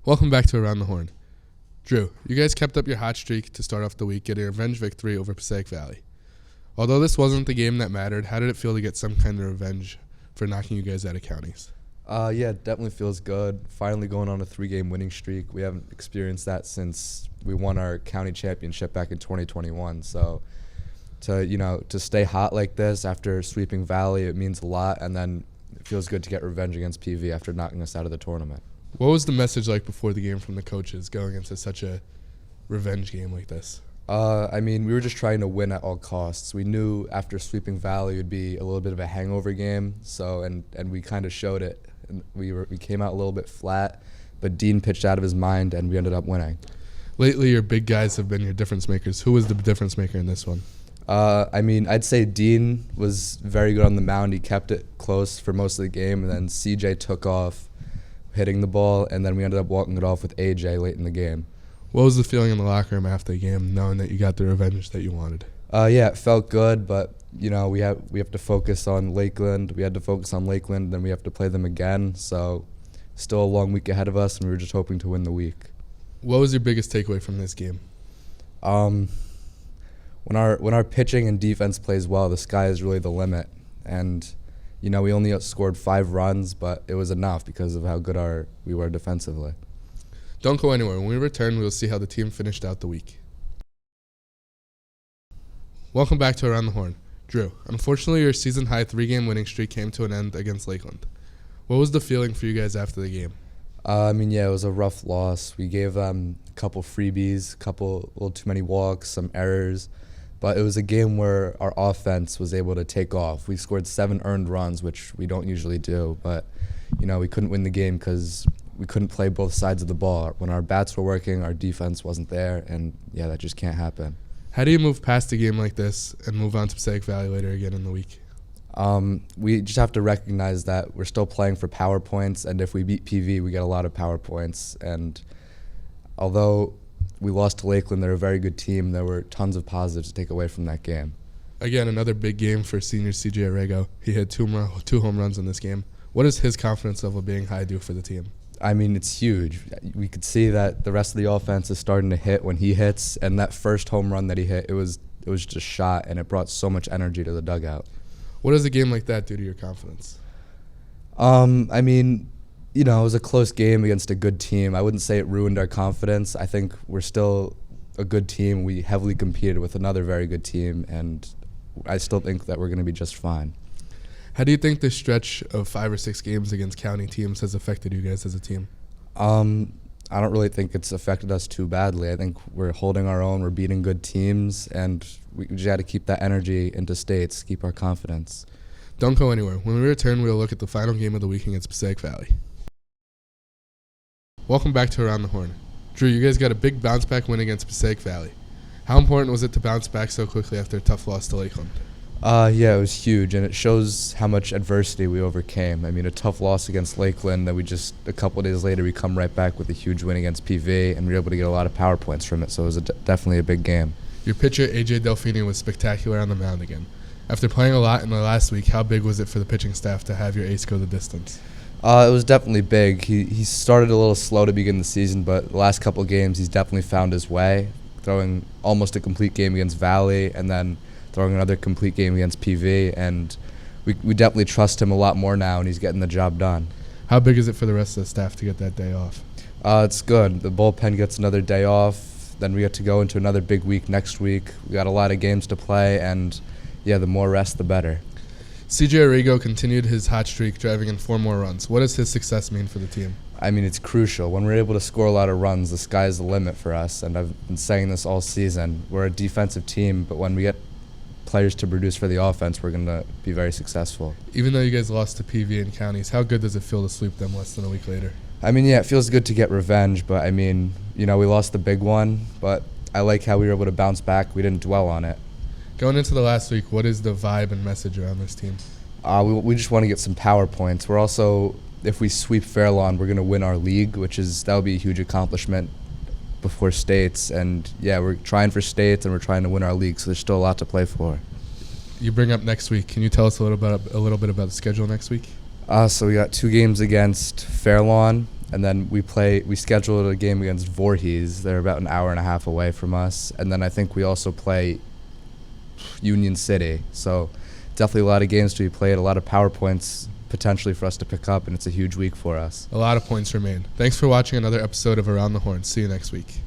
Welcome back to Around the Horn. Drew, you guys kept up your hot streak to start off the week, getting a revenge victory over Passaic Valley. Although this wasn't the game that mattered, how did it feel to get some kind of revenge for knocking you guys out of counties? Yeah, it definitely feels good. Finally going on a 3-game winning streak. We haven't experienced that since we won our county championship back in 2021. So to stay hot like this after sweeping Valley, it means a lot. And then it feels good to get revenge against PV after knocking us out of the tournament. What was the message like before the game from the coaches going into such a revenge game like this? We were just trying to win at all costs. We knew after sweeping Valley it would be a little bit of a hangover game. So and we kind of showed it. And we came out a little bit flat, but Dean pitched out of his mind, and we ended up winning. Lately, your big guys have been your difference makers. Who was the difference maker in this one? I'd say Dean was very good on the mound. He kept it close for most of the game, and then CJ took off hitting the ball, and then we ended up walking it off with AJ late in the game. What was the feeling in the locker room after the game, knowing that you got the revenge that you wanted? Yeah, it felt good, but we have to focus on Lakeland. We had to focus on Lakeland, then we have to play them again. So still a long week ahead of us, and we were just hoping to win the week. What was your biggest takeaway from this game? When our pitching and defense plays well, the sky is really the limit. And we only scored 5 runs, but it was enough because of how good we were defensively. Don't go anywhere. When we return, we will see how the team finished out the week. Welcome back to Around the Horn. Drew, unfortunately, your season-high 3-game winning streak came to an end against Lakeland. What was the feeling for you guys after the game? It was a rough loss. We gave them a couple freebies, a little too many walks, some errors. But it was a game where our offense was able to take off. We scored 7 earned runs, which we don't usually do. But, we couldn't win the game because we couldn't play both sides of the ball. When our bats were working, our defense wasn't there. And, that just can't happen. How do you move past a game like this and move on to Passaic Valley later again in the week? We just have to recognize that we're still playing for power points, and if we beat PV, we get a lot of power points. And although we lost to Lakeland, they're a very good team, there were tons of positives to take away from that game. Again, another big game for senior CJ Arrego. He had 2 home runs in this game. What is his confidence level being high do for the team? It's huge. We could see that the rest of the offense is starting to hit when he hits, and that first home run that he hit, it was just shot, and it brought so much energy to the dugout. What does a game like that do to your confidence? It was a close game against a good team. I wouldn't say it ruined our confidence. I think we're still a good team. We heavily competed with another very good team, and I still think that we're going to be just fine. How do you think this stretch of 5 or 6 games against county teams has affected you guys as a team? I don't really think it's affected us too badly. I think we're holding our own. We're beating good teams, and we just got to keep that energy into states, keep our confidence. Don't go anywhere. When we return, we'll look at the final game of the week against Passaic Valley. Welcome back to Around the Horn. Drew, you guys got a big bounce-back win against Passaic Valley. How important was it to bounce back so quickly after a tough loss to Lakeland? It was huge, and it shows how much adversity we overcame. A tough loss against Lakeland, then a couple of days later, we come right back with a huge win against PV, and we were able to get a lot of power points from it, so it was definitely a big game. Your pitcher, AJ Delfini, was spectacular on the mound again. After playing a lot in the last week, how big was it for the pitching staff to have your ace go the distance? It was definitely big. He started a little slow to begin the season, but the last couple of games, he's definitely found his way, throwing almost a complete game against Valley, and then throwing another complete game against PV, and we definitely trust him a lot more now, and he's getting the job done. How big is it for the rest of the staff to get that day off? It's good. The bullpen gets another day off, then we get to go into another big week next week. We got a lot of games to play, and the more rest, the better. CJ Arrigo continued his hot streak, driving in 4 more runs. What does his success mean for the team? It's crucial. When we're able to score a lot of runs, the sky's the limit for us, and I've been saying this all season. We're a defensive team, but when we get players to produce for the offense, we're going to be very successful. Even though you guys lost to PV and counties, how good does it feel to sweep them less than a week later? It feels good to get revenge, but we lost the big one, but I like how we were able to bounce back. We didn't dwell on it. Going into the last week, what is the vibe and message around this team? We just want to get some power points. We're also, if we sweep Fairlawn, we're going to win our league, that would be a huge accomplishment before states. And we're trying for states, and we're trying to win our league, so there's still a lot to play for. You bring up next week. Can you tell us a little bit about the schedule next week? So we got 2 games against Fairlawn, And then we scheduled a game against Voorhees. They're about an hour and a half away from us. And then I think we also play Union City. So definitely a lot of games to be played, a lot of PowerPoints potentially for us to pick up, and it's a huge week for us. A lot of points remain. Thanks for watching another episode of Around the Horn. See you next week.